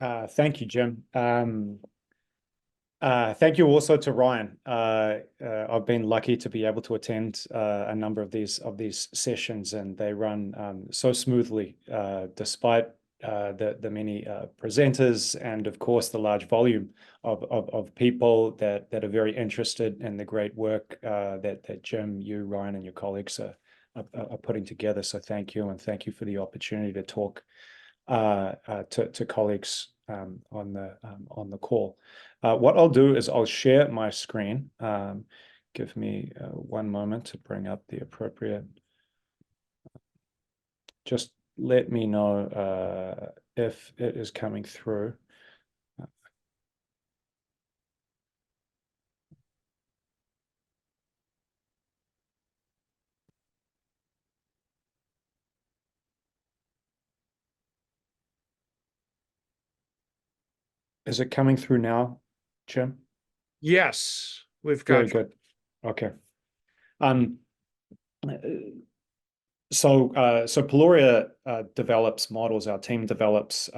Thank you, Jim. Thank you also to Ryan. I've been lucky to be able to attend a number of these sessions, and they run so smoothly, despite the many presenters and, of course, the large volume of people that are very interested in the great work that Jim, you, Ryan, and your colleagues are putting together. So thank you, and thank you for the opportunity to talk to colleagues on the call. What I'll do is I'll share my screen. Give me one moment to bring up the appropriate. Just let me know if it is coming through. Is it coming through now, Jim? Yes, we've Very got you. good. Okay. So Peloria develops models. Our team develops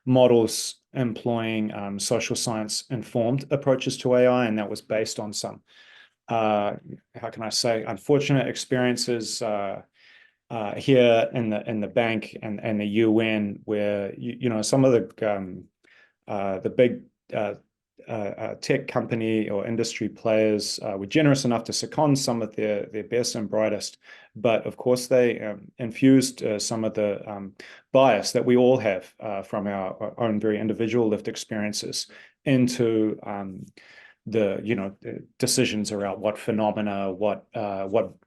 models employing social science informed approaches to AI, and that was based on some how can I say, unfortunate experiences here in the bank and the UN, where some of the big tech company or industry players were generous enough to second some of their best and brightest, but of course they infused some of the bias that we all have from our own very individual lived experiences into the decisions around what phenomena, what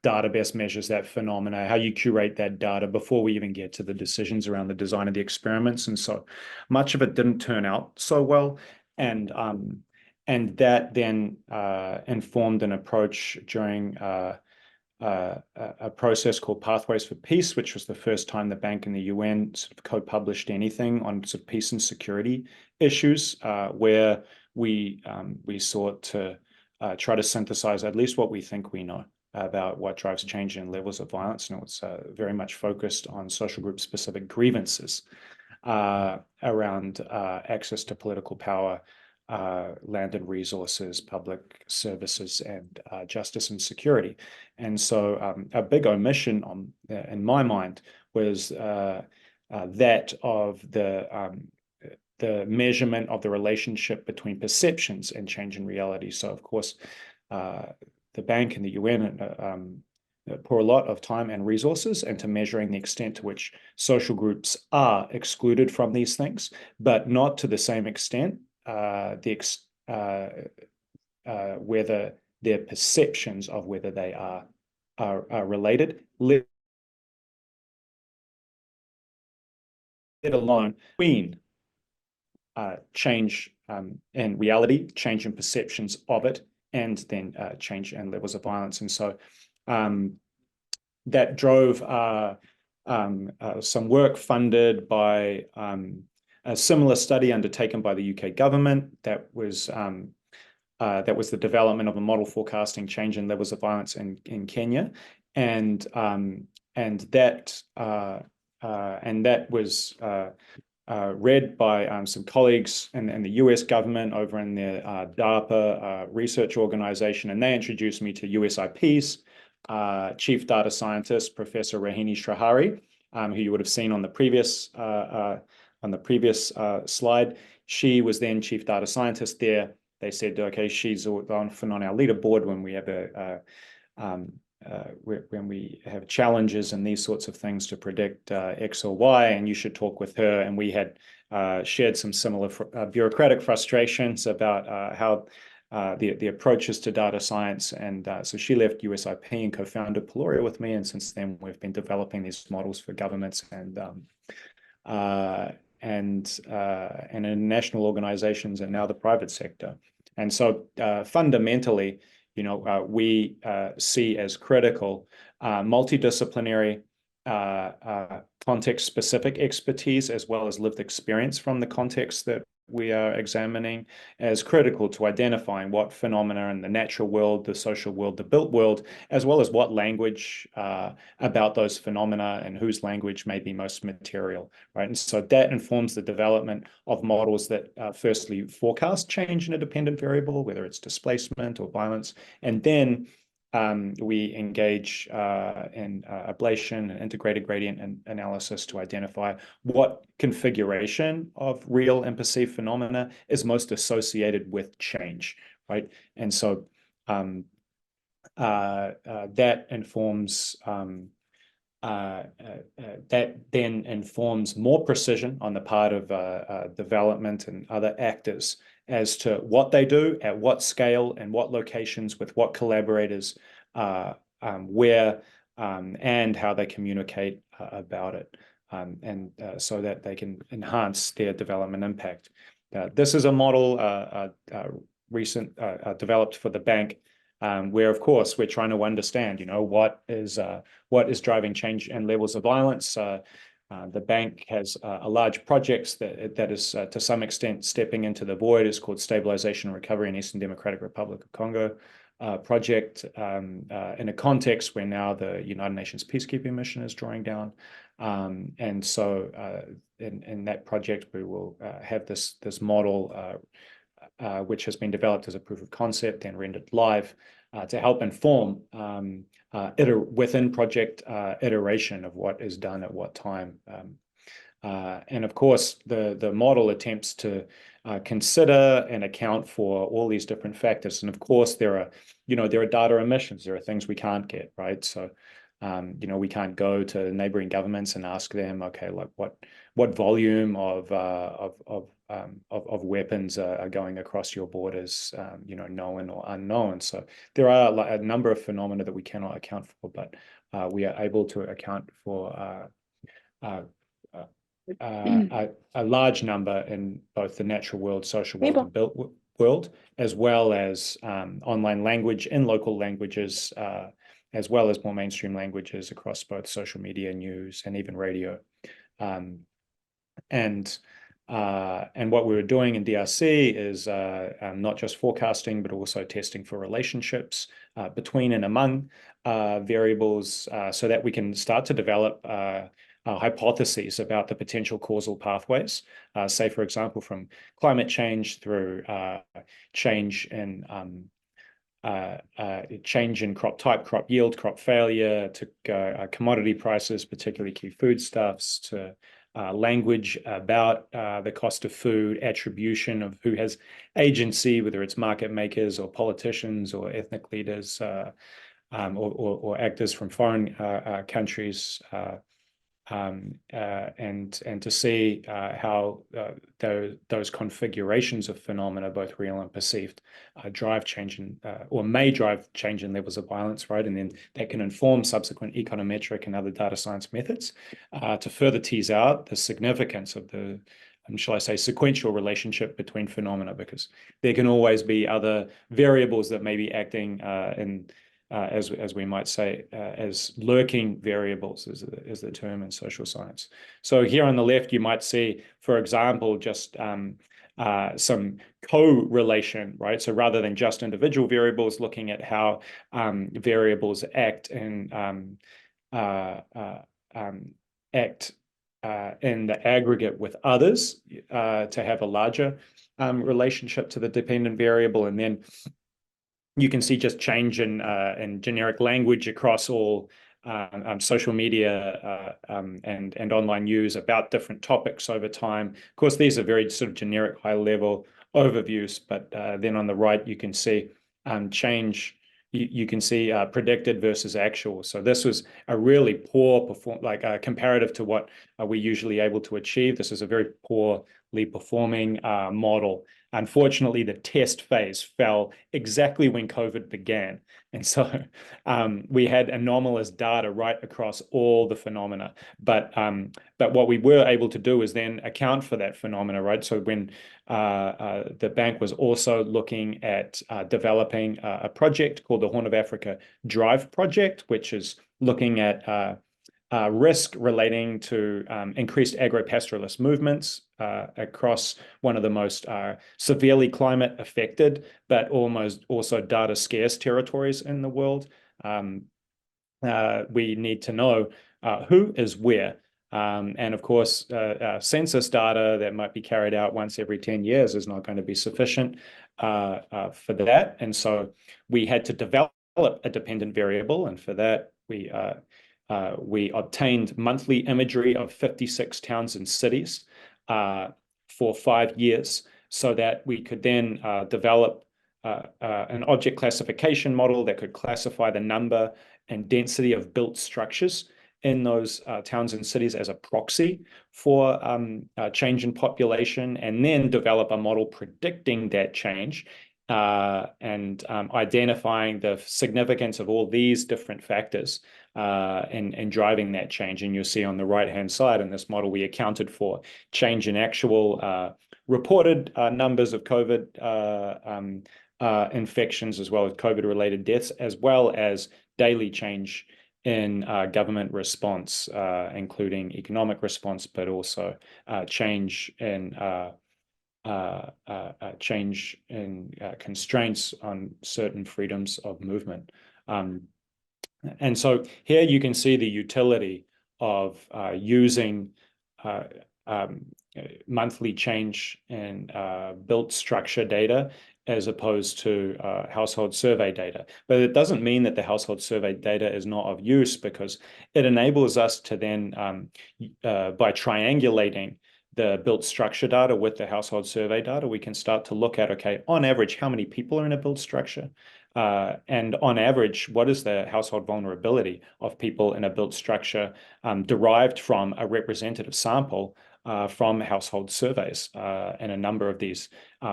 data best measures that phenomena, how you curate that data before we even get to the decisions around the design of the experiments. And so much of it didn't turn out so well. And that then informed an approach during a process called Pathways for Peace, which was the first time the bank and the UN sort of co-published anything on sort of peace and security issues, where we sought to try to synthesize at least what we think we know about what drives change in levels of violence. And it was very much focused on social group specific grievances around access to political power, land and resources, public services, and justice and security. And so a big omission in my mind was that of the measurement of the relationship between perceptions and change in reality. So, of course, the bank and the UN pour a lot of time and resources into measuring the extent to which social groups are excluded from these things, but not to the same extent whether their perceptions of whether they are related, let alone between change in reality, change in perceptions of it, and then change in levels of violence. And so that drove some work funded by a similar study undertaken by the UK government that was the development of a model forecasting change in levels of violence in Kenya, and that was read by some colleagues in the US government over in their DARPA research organization, and they introduced me to USIP's chief data scientist, Professor Rohini Srihari, who you would have seen on the previous slide. She was then chief data scientist there. They said, okay, she's often on our leaderboard when we have challenges and these sorts of things to predict X or Y, and you should talk with her. And we had shared some similar bureaucratic frustrations about how the approaches to data science. And so she left USIP and co-founded Peloria with me. And since then, we've been developing these models for governments and international organizations, and now the private sector. And so fundamentally, we see as critical multidisciplinary context-specific expertise, as well as lived experience from the context that we are examining as critical to identifying what phenomena in the natural world, the social world, the built world, as well as what language about those phenomena and whose language may be most material, right? And so that informs the development of models that firstly forecast change in a dependent variable, whether it's displacement or violence, and then we engage in ablation and integrated gradient analysis to identify what configuration of real and perceived phenomena is most associated with change, right? And so that informs that then informs more precision on the part of development and other actors as to what they do, at what scale, and what locations, with what collaborators, where, and how they communicate about it, and so that they can enhance their development impact. This is a model developed for the bank, where, of course, we're trying to understand, what is driving change and levels of violence. The bank has a large project that is to some extent stepping into the void. It's called Stabilization and Recovery in Eastern Democratic Republic of Congo project, in a context where now the United Nations peacekeeping mission is drawing down. And so in that project, we will have this model which has been developed as a proof of concept and rendered live to help inform within project iteration of what is done at what time. And of course, the model attempts to consider and account for all these different factors. And of course, there are data omissions. There are things we can't get, right? So we can't go to neighboring governments and ask them, okay, like what volume of weapons are going across your borders, known or unknown. So there are a number of phenomena that we cannot account for, but we are able to account for a large number in both the natural world, social world, and built world, as well as online language and local languages, as well as more mainstream languages across both social media, news, and even radio. And what we were doing in DRC is not just forecasting, but also testing for relationships between and among variables, so that we can start to develop hypotheses about the potential causal pathways, say, for example, from climate change through change in crop type, crop yield, crop failure, to commodity prices, particularly key foodstuffs, to language about the cost of food, attribution of who has agency, whether it's market makers or politicians or ethnic leaders, or actors from foreign countries, and to see how those configurations of phenomena, both real and perceived, drive change in, or may drive change in levels of violence, right? And then that can inform subsequent econometric and other data science methods to further tease out the significance of the, shall I say, sequential relationship between phenomena, because there can always be other variables that may be acting in as we might say, as lurking variables is the term in social science. So here on the left, you might see, for example, just some correlation, right? So rather than just individual variables, looking at how variables act in in the aggregate with others to have a larger relationship to the dependent variable, and then you can see just change in generic language across all social media and online news about different topics over time. Of course, these are very sort of generic, high-level overviews, but then on the right, you can see change. You can see predicted versus actual. So this was a really poor comparative to what we're usually able to achieve. This is a very poorly performing model. Unfortunately, the test phase fell exactly when COVID began. And so we had anomalous data right across all the phenomena. But what we were able to do is then account for that phenomena, right? So when the bank was also looking at developing a project called the Horn of Africa Drive Project, which is looking at risk relating to increased agropastoralist movements across one of the most severely climate affected, but almost also data scarce territories in the world. We need to know who is where. And of course, census data that might be carried out once every 10 years is not going to be sufficient for that. And so we had to develop a dependent variable. And for that, we obtained monthly imagery of 56 towns and cities for 5 years so that we could then develop an object classification model that could classify the number and density of built structures in those towns and cities as a proxy for change in population, and then develop a model predicting that change and identifying the significance of all these different factors and driving that change. And you'll see on the right-hand side in this model, we accounted for change in actual reported numbers of COVID infections, as well as COVID-related deaths, as well as daily change in government response, including economic response, but also change in constraints on certain freedoms of movement. And so here you can see the utility of using monthly change in built structure data as opposed to household survey data. But it doesn't mean that the household survey data is not of use, because it enables us to then, by triangulating the built structure data with the household survey data, we can start to look at, okay, on average, how many people are in a built structure? And on average, what is the household vulnerability of people in a built structure derived from a representative sample from household surveys in a number of these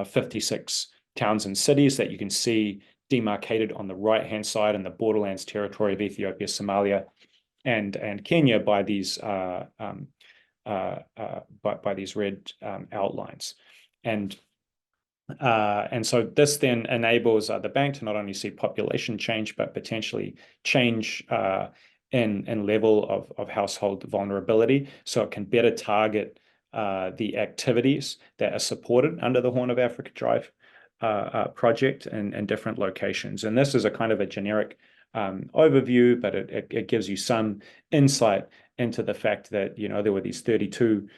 56 towns and cities that you can see demarcated on the right-hand side in the borderlands territory of Ethiopia, Somalia, and Kenya by these red outlines. And so this then enables the bank to not only see population change, but potentially change in level of household vulnerability, so it can better target the activities that are supported under the Horn of Africa Drive project in different locations. And this is a kind of a generic overview, but it gives you some insight into the fact that, you know, there were these 32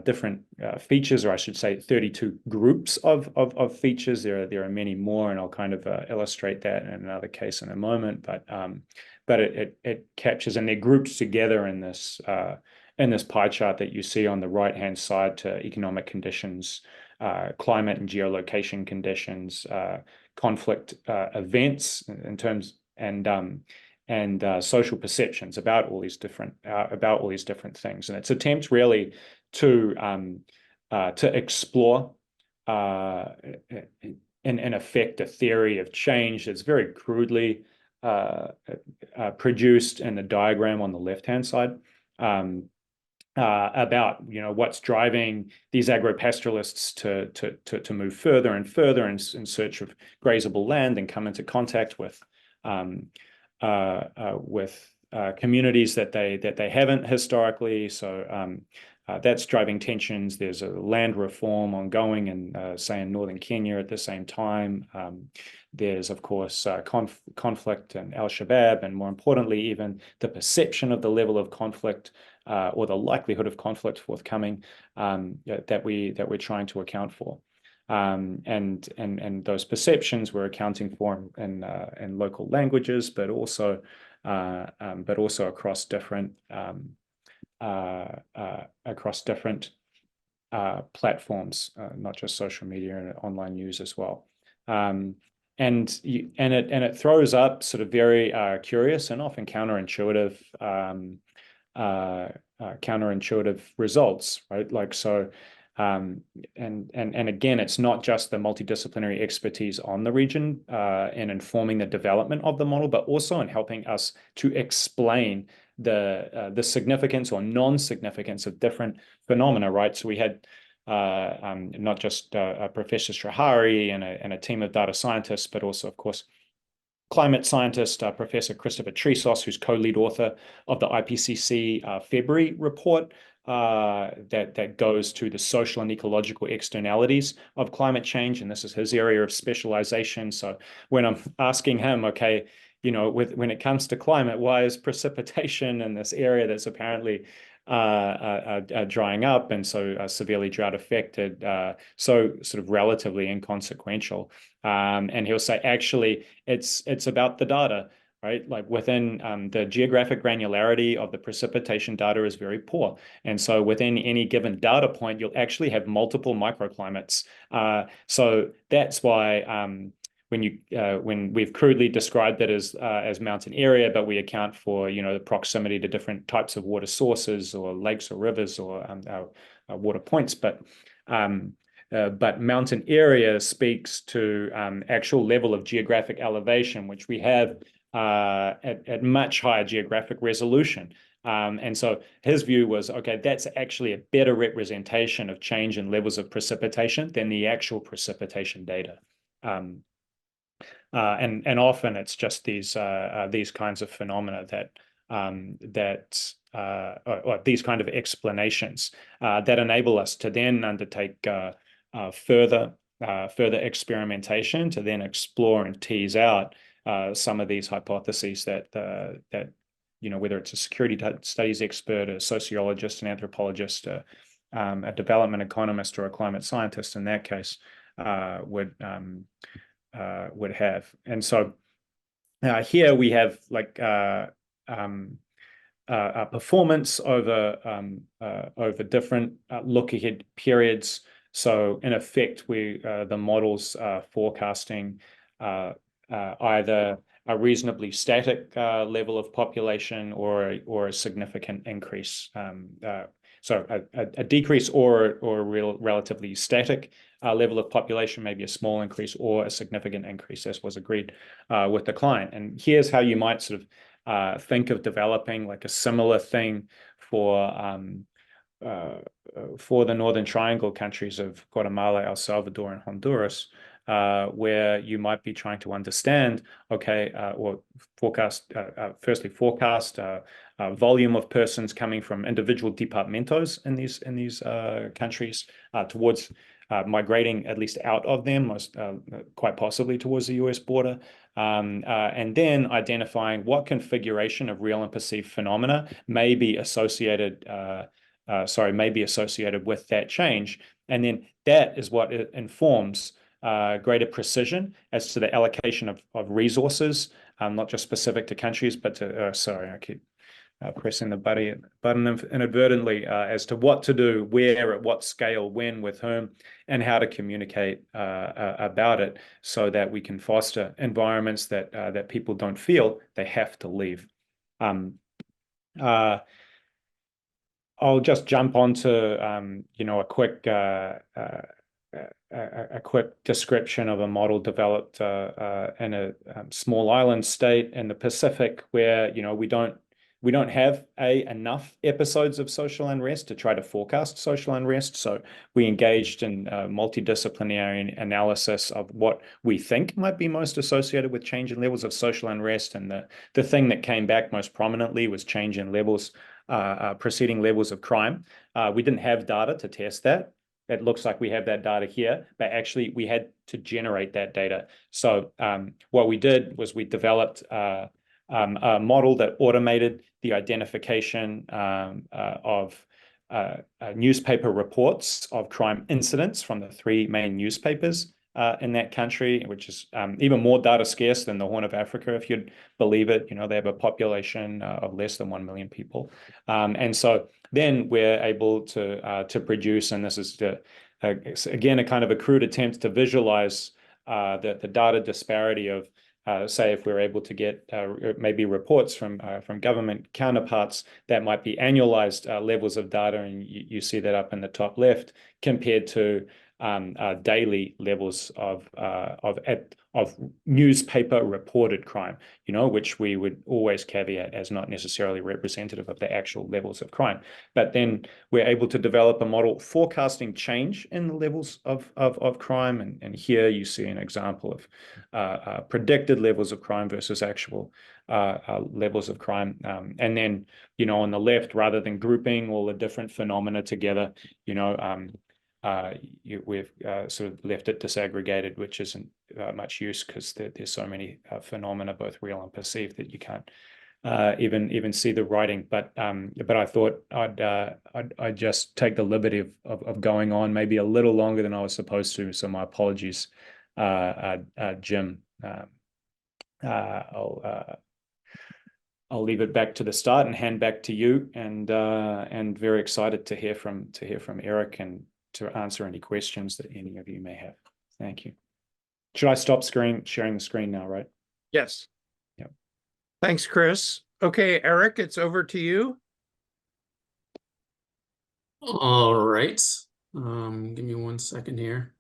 different features, or I should say 32 groups of features. There are many more, and I'll kind of illustrate that in another case in a moment. But it captures, and they're grouped together in this pie chart that you see on the right-hand side, to economic conditions, climate and geolocation conditions, conflict events in terms, and social perceptions about all these different things. And its attempt really to explore in effect a theory of change that's very crudely produced in the diagram on the left-hand side, about, you know, what's driving these agropastoralists to move further and further in search of grazable land and come into contact with communities that they haven't historically. So that's driving tensions. There's a land reform ongoing in, say, in northern Kenya at the same time. There's, of course, conflict in Al-Shabaab, and more importantly, even the perception of the level of conflict or the likelihood of conflict forthcoming that we're trying to account for. And those perceptions we're accounting for in local languages, but also across different platforms, not just social media and online news as well. And it throws up sort of very curious and often counterintuitive results, right? Like, so, and again, it's not just the multidisciplinary expertise on the region in informing the development of the model, but also in helping us to explain the significance or non-significance of different phenomena, right? So we had not just Professor Strahari and a team of data scientists, but also, of course, climate scientist, Professor Christopher Tressos, who's co-lead author of the IPCC February report that goes to the social and ecological externalities of climate change. And this is his area of specialization. So when I'm asking him, okay, when it comes to climate, why is precipitation in this area that's apparently drying up and so severely drought affected, so sort of relatively inconsequential? And he'll say, actually, it's about the data, right? Like within the geographic granularity of the precipitation data is very poor. And so within any given data point, you'll actually have multiple microclimates. So that's why when we've crudely described it as mountain area, but we account for the proximity to different types of water sources or lakes or rivers or water points, but mountain area speaks to actual level of geographic elevation, which we have at much higher geographic resolution. And so his view was, okay, that's actually a better representation of change in levels of precipitation than the actual precipitation data. And often it's just these kinds of phenomena or these kind of explanations that enable us to then undertake further experimentation to then explore and tease out some of these hypotheses that whether it's a security studies expert, a sociologist, an anthropologist, a development economist, or a climate scientist in that case would have. And so here we have like a performance over different look-ahead periods. So in effect, the models are forecasting either a reasonably static level of population or a significant increase. So a decrease or a relatively static level of population, maybe a small increase or a significant increase, as was agreed with the client. And here's how you might sort of think of developing like a similar thing for the Northern Triangle countries of Guatemala, El Salvador, and Honduras, where you might be trying to understand, okay, or forecast, volume of persons coming from individual departamentos in these countries towards migrating at least out of them, quite possibly towards the US border, and then identifying what configuration of real and perceived phenomena may be associated with that change. And then that is what informs greater precision as to the allocation of resources, not just specific to countries, but to, I keep pressing the button inadvertently, as to what to do, where, at what scale, when, with whom, and how to communicate about it so that we can foster environments that people don't feel they have to leave. I'll just jump onto a quick description of a model developed in a small island state in the Pacific, where we don't have enough episodes of social unrest to try to forecast social unrest. So we engaged in multidisciplinary analysis of what we think might be most associated with change in levels of social unrest. And the thing that came back most prominently was change in levels, preceding levels of crime. We didn't have data to test that. It looks like we have that data here, but actually we had to generate that data. So what we did was we developed a model that automated the identification of newspaper reports of crime incidents from the 3 main newspapers in that country, which is even more data scarce than the Horn of Africa, if you'd believe it. They have a population of less than 1 million people. And so then we're able to produce, and this is again a kind of a crude attempt to visualize the data disparity of, say, if we're able to get maybe reports from government counterparts that might be annualized levels of data, and you see that up in the top left, compared to daily levels of newspaper reported crime, which we would always caveat as not necessarily representative of the actual levels of crime. But then we're able to develop a model forecasting change in the levels of crime. And here you see an example of predicted levels of crime versus actual levels of crime. And then, on the left, rather than grouping all the different phenomena together, we've sort of left it disaggregated, which isn't much use because there's so many phenomena, both real and perceived, that you can't even see the writing. But I thought I'd just take the liberty of going on maybe a little longer than I was supposed to. So my apologies, Jim. I'll leave it back to the start and hand back to you. And very excited to hear from Eric and to answer any questions that any of you may have. Thank you. Should I stop sharing the screen now, right? Yes. Yep. Thanks, Chris. Okay, Eric, it's over to you. All right. Give me 1 second here.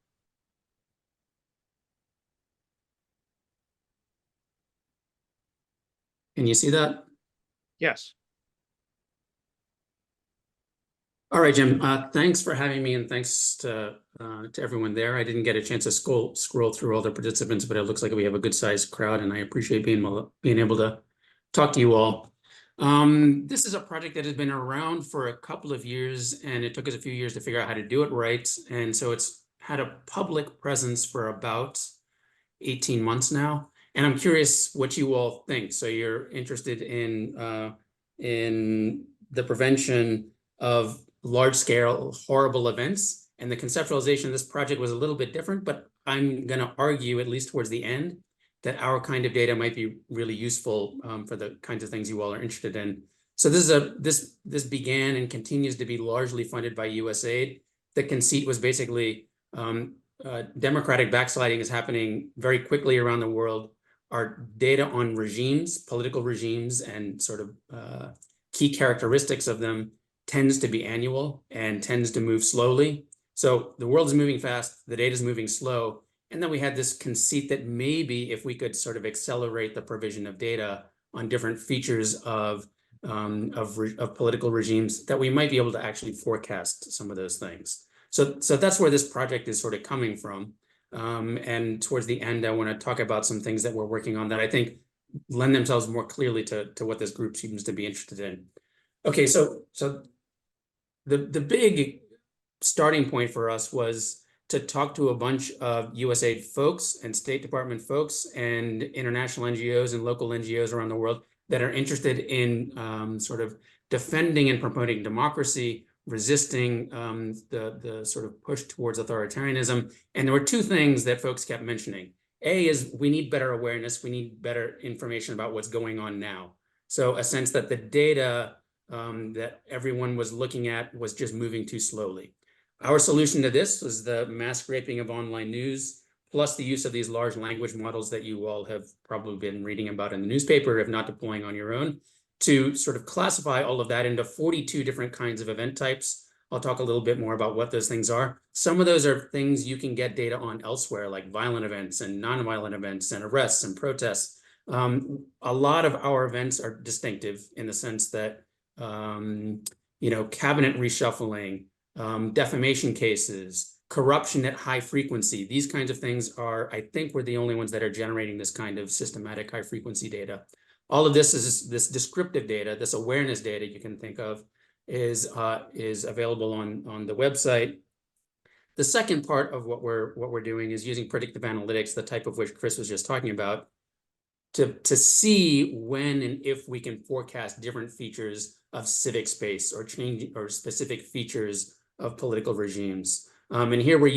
Can you see that? Yes. All right, Jim. Thanks for having me, and thanks to everyone there. I didn't get a chance to scroll through all the participants, but it looks like we have a good-sized crowd, and I appreciate being able to talk to you all. This is a project that has been around for a couple of years, and it took us a few years to figure out how to do it right. And so it's had a public presence for about 18 months now. And I'm curious what you all think. So you're interested in the prevention of large-scale horrible events, and the conceptualization of this project was a little bit different, but I'm going to argue, at least towards the end, that our kind of data might be really useful for the kinds of things you all are interested in. So this began and continues to be largely funded by USAID. The conceit was basically democratic backsliding is happening very quickly around the world. Our data on regimes, political regimes, and sort of key characteristics of them tends to be annual and tends to move slowly. So the world is moving fast, the data is moving slow. And then we had this conceit that maybe if we could sort of accelerate the provision of data on different features of political regimes, that we might be able to actually forecast some of those things. So that's where this project is sort of coming from. And towards the end, I want to talk about some things that we're working on that I think lend themselves more clearly to what this group seems to be interested in. Okay, so the big starting point for us was to talk to a bunch of USAID folks and State Department folks and international NGOs and local NGOs around the world that are interested in sort of defending and promoting democracy, resisting the sort of push towards authoritarianism. And there were two things that folks kept mentioning. A is we need better awareness. We need better information about what's going on now. So a sense that the data that everyone was looking at was just moving too slowly. Our solution to this was the mass scraping of online news, plus the use of these large language models that you all have probably been reading about in the newspaper, if not deploying on your own, to sort of classify all of that into 42 different kinds of event types. I'll talk a little bit more about what those things are. Some of those are things you can get data on elsewhere, like violent events and nonviolent events and arrests and protests. A lot of our events are distinctive in the sense that, cabinet reshuffling, defamation cases, corruption at high frequency. These kinds of things are, I think we're the only ones that are generating this kind of systematic high frequency data. All of this is this descriptive data, this awareness data you can think of is available on the website. The second part of what we're doing is using predictive analytics, the type of which Chris was just talking about, to see when and if we can forecast different features of civic space or change or specific features of political regimes. And here we're not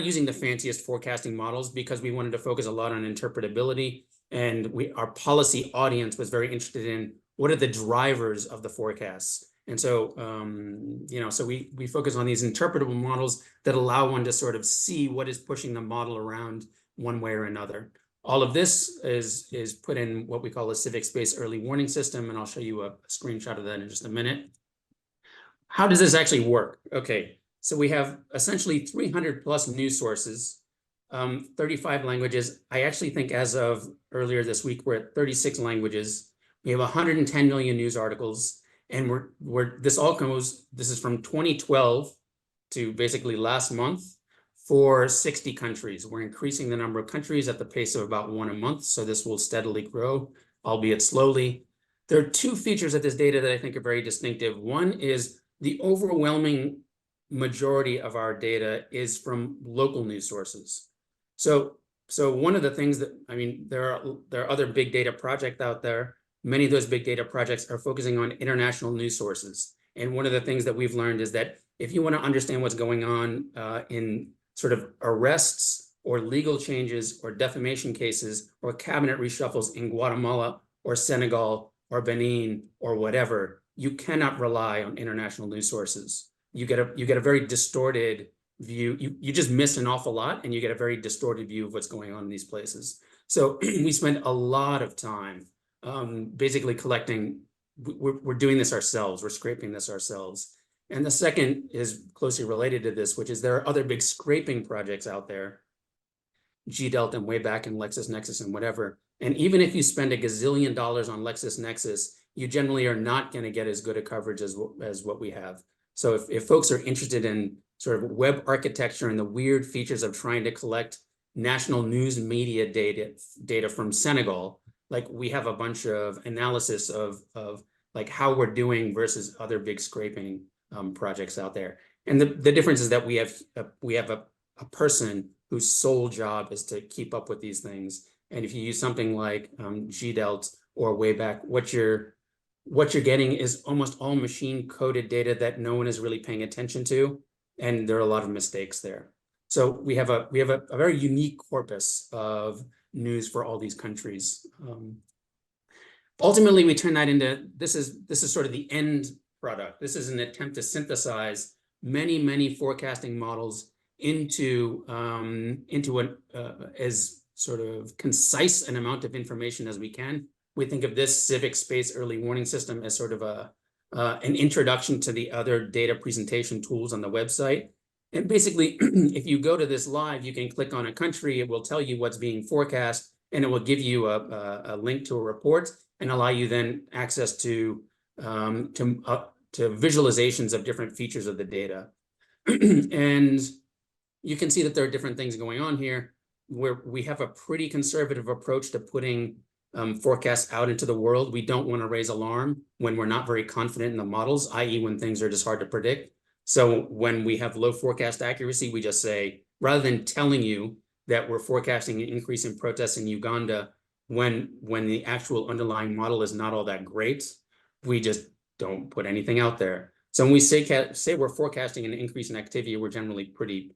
using the fanciest forecasting models because we wanted to focus a lot on interpretability, and our policy audience was very interested in what are the drivers of the forecasts. And so, so we focus on these interpretable models that allow one to sort of see what is pushing the model around one way or another. All of this is put in what we call a civic space early warning system, and I'll show you a screenshot of that in just a minute. How does this actually work? Okay, So we have essentially 300 plus news sources, 35 languages. I actually think as of earlier this week, we're at 36 languages. We have 110 million news articles, and this is from 2012 to basically last month for 60 countries. We're increasing the number of countries at the pace of about 1 a month, so this will steadily grow, albeit slowly. There are two features of this data that I think are very distinctive. One is the overwhelming majority of our data is from local news sources. So one of the things that, I mean, there are other big data projects out there. Many of those big data projects are focusing on international news sources. And one of the things that we've learned is that if you want to understand what's going on in sort of arrests or legal changes or defamation cases or cabinet reshuffles in Guatemala or Senegal or Benin or whatever, you cannot rely on international news sources. You get a very distorted view. You just miss an awful lot, and you get a very distorted view of what's going on in these places. So we spend a lot of time basically collecting. We're doing this ourselves. We're scraping this ourselves. And the second is closely related to this, which is there are other big scraping projects out there, GDELT and Wayback and LexisNexis and whatever. And even if you spend $1 gazillion on LexisNexis, you generally are not going to get as good a coverage as what we have. So if folks are interested in sort of web architecture and the weird features of trying to collect national news media data from Senegal, like we have a bunch of analysis of like how we're doing versus other big scraping projects out there. And the difference is that we have a person whose sole job is to keep up with these things. And if you use something like GDELT or Wayback, what you're getting is almost all machine coded data that no one is really paying attention to. And there are a lot of mistakes there. So we have a very unique corpus of news for all these countries. Ultimately, we turn that into, this is sort of the end product. This is an attempt to synthesize many forecasting models into as sort of concise an amount of information as we can. We think of this civic space early warning system as sort of an introduction to the other data presentation tools on the website. And basically, if you go to this live, you can click on a country, it will tell you what's being forecast, and it will give you a link to a report and allow you then access to visualizations of different features of the data. And you can see that there are different things going on here, where we have a pretty conservative approach to putting forecasts out into the world. We don't want to raise alarm when we're not very confident in the models, i.e. when things are just hard to predict. So when we have low forecast accuracy, we just say, rather than telling you that we're forecasting an increase in protests in Uganda when the actual underlying model is not all that great, we just don't put anything out there. So when we say we're forecasting an increase in activity, we're generally pretty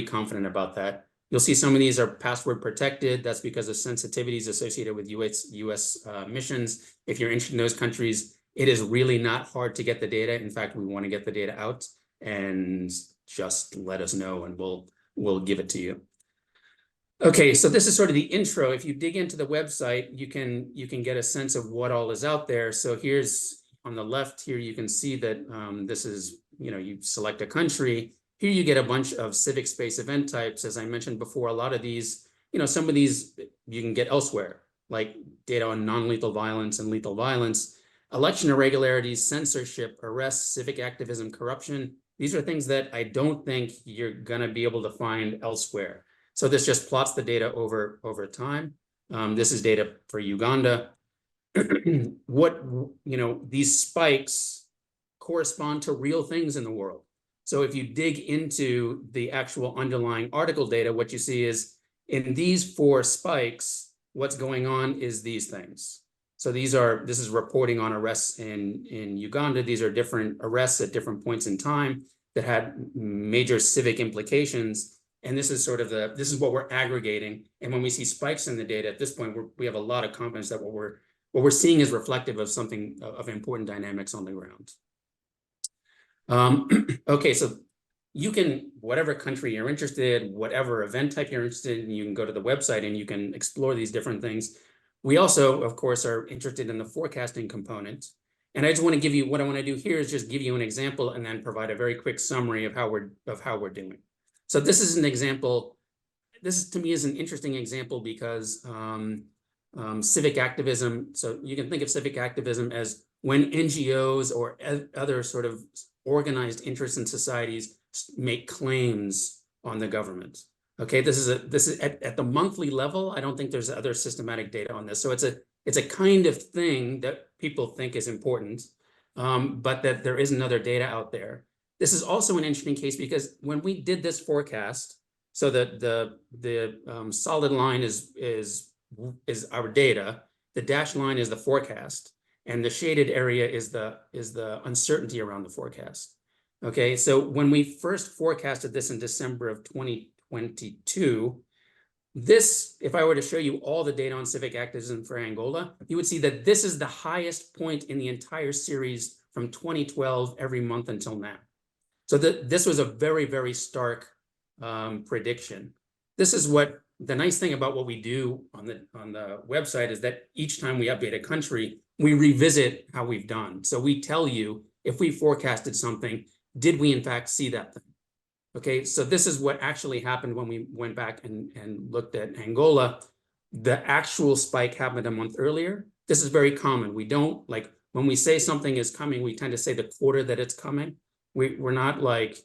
confident about that. You'll see some of these are password protected. That's because of sensitivities associated with US missions. If you're interested in those countries, it is really not hard to get the data. In fact, we want to get the data out, and just let us know and we'll give it to you. Okay, so this is sort of the intro. If you dig into the website, you can get a sense of what all is out there. So here's on the left here, you can see that this is, you select a country. Here you get a bunch of civic space event types. As I mentioned before, a lot of these, some of these you can get elsewhere, like data on non-lethal violence and lethal violence, election irregularities, censorship, arrests, civic activism, corruption. These are things that I don't think you're going to be able to find elsewhere. So this just plots the data over time. This is data for Uganda. These spikes correspond to real things in the world. So if you dig into the actual underlying article data, what you see is in these 4 spikes, what's going on is these things. So this is reporting on arrests in Uganda. These are different arrests at different points in time that had major civic implications. And this is this is what we're aggregating. And when we see spikes in the data at this point, we have a lot of confidence that what we're seeing is reflective of something of important dynamics on the ground. Okay, so you can, whatever country you're interested, whatever event type you're interested in, you can go to the website and you can explore these different things. We also, of course, are interested in the forecasting component. And I just want to give you, what I want to do here is just give you an example and then provide a very quick summary of how we're doing. So this is an example. This to me is an interesting example because civic activism. So you can think of civic activism as when NGOs or other sort of organized interests in societies make claims on the government. Okay, this is at the monthly level. I don't think there's other systematic data on this. So it's a kind of thing that people think is important, but that there isn't other data out there. This is also an interesting case because when we did this forecast, so the solid line is our data, the dashed line is the forecast, and the shaded area is the uncertainty around the forecast. Okay, so when we first forecasted this in December of 2022, this, if I were to show you all the data on civic activism for Angola, you would see that this is the highest point in the entire series from 2012 every month until now. So this was a very, very stark prediction. This is what the nice thing about what we do on the website is that each time we update a country, we revisit how we've done. So we tell you if we forecasted something, did we in fact see that thing? Okay, so this is what actually happened when we went back and looked at Angola. The actual spike happened a month earlier. This is very common. We don't, like, when we say something is coming, we tend to say the quarter that it's coming. We're not like,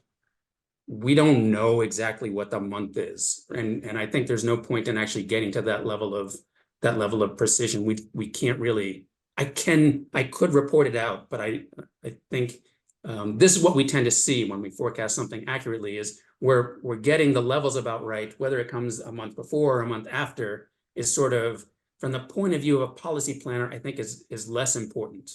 we don't know exactly what the month is. And I think there's no point in actually getting to that level of precision. We can't really, I could report it out, but I think this is what we tend to see when we forecast something accurately is we're getting the levels about right, whether it comes a month before or a month after is sort of, from the point of view of a policy planner, I think is less important.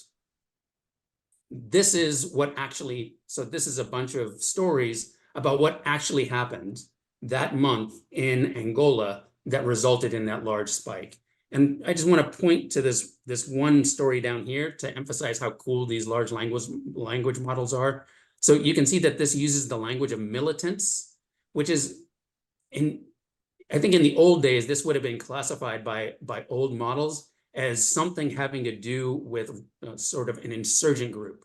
This is what actually, so this is a bunch of stories about what actually happened that month in Angola that resulted in that large spike. And I just want to point to this one story down here to emphasize how cool these large language models are. So you can see that this uses the language of militants, which is, I think in the old days, this would have been classified by old models as something having to do with sort of an insurgent group.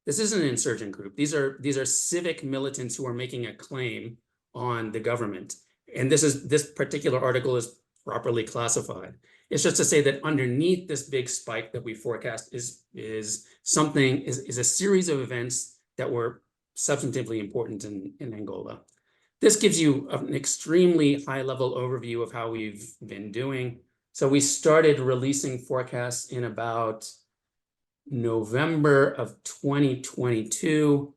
This isn't an insurgent group. These are civic militants who are making a claim on the government. And this particular article is properly classified. It's just to say that underneath this big spike that we forecast is a series of events that were substantively important in Angola. This gives you an extremely high-level overview of how we've been doing. So we started releasing forecasts in about November of 2022.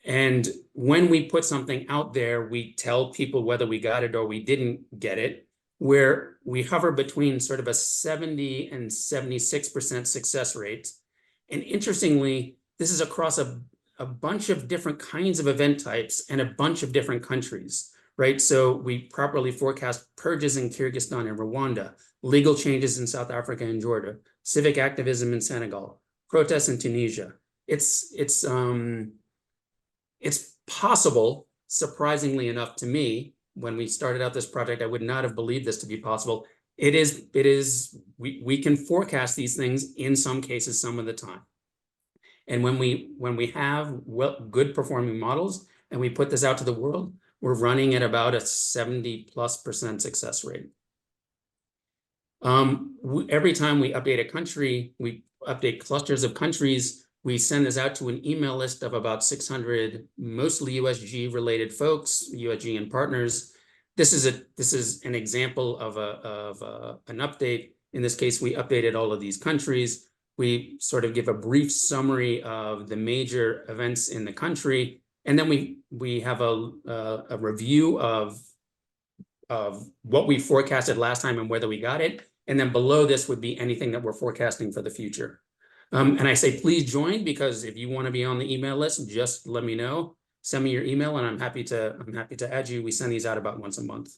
And when we put something out there, we tell people whether we got it or we didn't get it, where we hover between sort of a 70 and 76% success rate. And interestingly, this is across a bunch of different kinds of event types and a bunch of different countries, right? So we properly forecast purges in Kyrgyzstan and Rwanda, legal changes in South Africa and Georgia, civic activism in Senegal, protests in Tunisia. It's possible, surprisingly enough to me, when we started out this project, I would not have believed this to be possible. We can forecast these things in some cases some of the time. And when we have good performing models and we put this out to the world, we're running at about a 70+% success rate. Every time we update a country, we update clusters of countries, we send this out to an email list of about 600, mostly USG related folks, USG and partners. This is an example of an update. In this case, we updated all of these countries. We sort of give a brief summary of the major events in the country, and then we have a review of what we forecasted last time and whether we got it. And then below this would be anything that we're forecasting for the future. And I say, please join, because if you want to be on the email list, just let me know. Send me your email and I'm happy to add you. We send these out about once a month.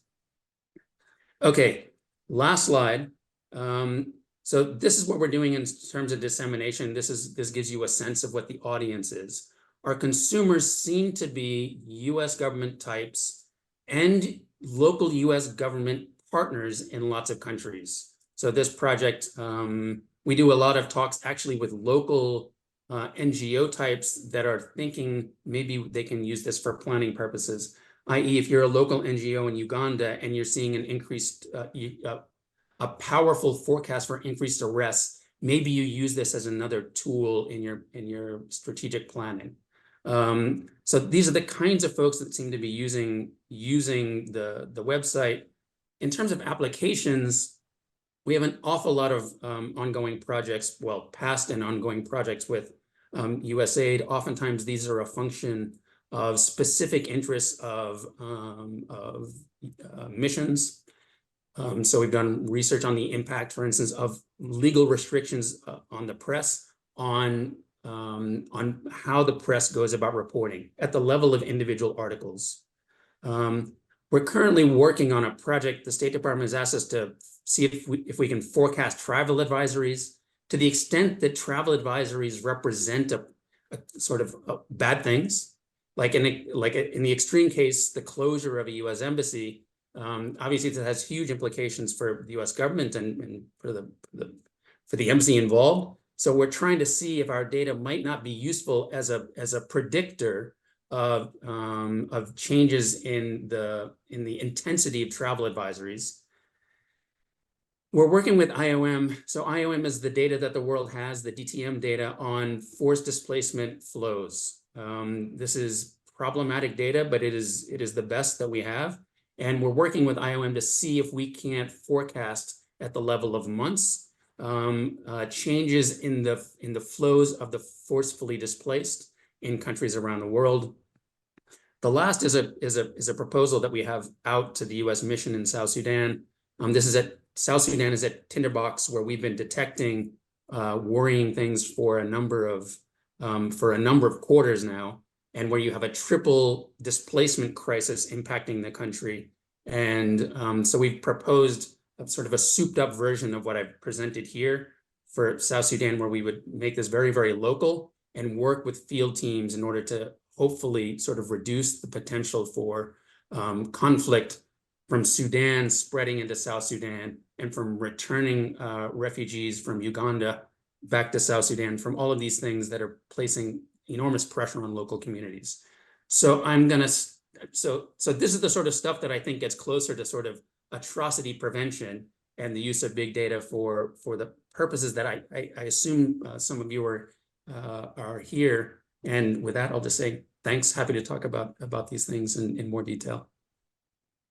Okay, last slide. So this is what we're doing in terms of dissemination. This gives you a sense of what the audience is. Our consumers seem to be US government types and local US government partners in lots of countries. So this project, we do a lot of talks actually with local NGO types that are thinking maybe they can use this for planning purposes, i.e. if you're a local NGO in Uganda and you're seeing an increased, a powerful forecast for increased arrests, maybe you use this as another tool in your strategic planning. So these are the kinds of folks that seem to be using the website. In terms of applications, we have an awful lot of ongoing projects, well, past and ongoing projects with USAID. Oftentimes, these are a function of specific interests of missions. So we've done research on the impact, for instance, of legal restrictions on the press, on how the press goes about reporting at the level of individual articles. We're currently working on a project. The State Department has asked us to see if we can forecast travel advisories. To the extent that travel advisories represent a sort of bad things, like in the extreme case, the closure of a U.S. embassy. Obviously, that has huge implications for the U.S. government and for the embassy involved. So we're trying to see if our data might not be useful as a predictor of changes in the intensity of travel advisories. We're working with IOM. So IOM is the data that the world has, the DTM data on forced displacement flows. This is problematic data, but it is the best that we have. And we're working with IOM to see if we can't forecast at the level of months changes in the flows of the forcefully displaced in countries around the world. The last is a proposal that we have out to the U.S. mission in South Sudan. South Sudan is at Tinderbox, where we've been detecting worrying things for a number of quarters now, and where you have a triple displacement crisis impacting the country. And so we've proposed sort of a souped up version of what I've presented here for South Sudan, where we would make this very, very local and work with field teams in order to hopefully sort of reduce the potential for conflict from Sudan spreading into South Sudan, and from returning refugees from Uganda back to South Sudan, from all of these things that are placing enormous pressure on local communities. So so this is the sort of stuff that I think gets closer to sort of atrocity prevention and the use of big data for the purposes that I assume some of you are here. And with that, I'll just say thanks. Happy to talk about these things in more detail.